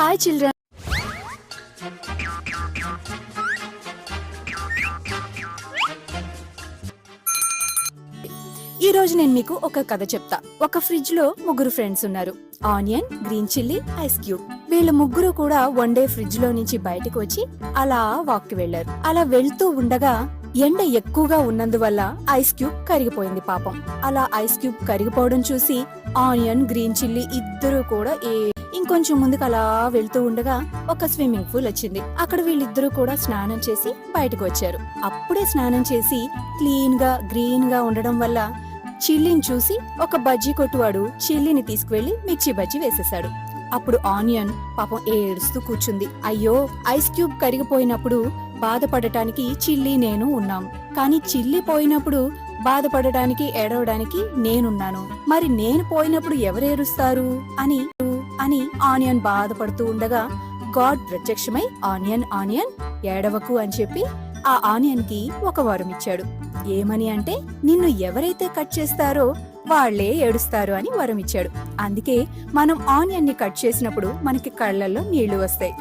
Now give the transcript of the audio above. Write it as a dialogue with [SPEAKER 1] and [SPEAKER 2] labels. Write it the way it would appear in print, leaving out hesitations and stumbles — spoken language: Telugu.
[SPEAKER 1] Hi children. ఈ రోజు నేను మీకు ఒక కథ చెప్తా. ఒక ఫ్రిడ్జ్ లో ముగ్గురు ఫ్రెండ్స్ ఉన్నారు. Onion, green chilli, ice cube. వీళ్ళ ముగ్గురు కూడా వన్ డే ఫ్రిడ్జ్ లో నుంచి బయటకు వచ్చి అలా వాక్ కి వెళ్లారు. అలా వెళ్తూ ఉండగా ఎండ ఎక్కువగా ఉన్నందువల్ల ఐస్ క్యూబ్ కరిగిపోయింది పాపం. అలా ఐస్ క్యూబ్ కరిగిపోవడం చూసి ఆనియన్, గ్రీన్ చిల్లీ ఇద్దరు కూడా ఇంకొంచెం ముందుకు అలా వెళ్తూ ఉండగా ఒక స్విమ్మింగ్ పూల్ వచ్చింది. అక్కడ వీళ్ళిద్దరూ కూడా స్నానం చేసి బయటకు వచ్చారు. అప్పుడే స్నానం చేసి క్లీన్ గా గ్రీన్ గా ఉండడం వల్ల చిల్లీని చూసి ఒక బజ్జీ కొట్టువాడు చిల్లీని తీసుకువెళ్లి మిర్చి బజ్జీ వేసేశాడు. అప్పుడు ఆనియన్ పాపం ఏడుస్తూ కూర్చుంది. అయ్యో, ఐస్ క్యూబ్ కరిగిపోయినప్పుడు బాధపడటానికి చిల్లీ నేను ఉన్నాం, కానీ చిల్లీ పోయినప్పుడు బాధపడటానికి ఏడవడానికి నేనున్నాను. మరి నేను పోయినప్పుడు ఎవరేరుస్తారు అని ఆనియన్ బాధపడుతూ ఉండగా గాడ్ ప్రత్యక్షమై ఆనియన్ ఆనియన్ ఏడవకు అని చెప్పి ఆ ఆనియన్ కి ఒక వరం ఇచ్చాడు. ఏమని అంటే, నిన్ను ఎవరైతే కట్ చేస్తారో వాళ్లే ఏడుస్తారు అని వరం ఇచ్చాడు. అందుకే మనం ఆనియన్ ని కట్ చేసినప్పుడు మనకి కళ్ళల్లో నీళ్లు వస్తాయి.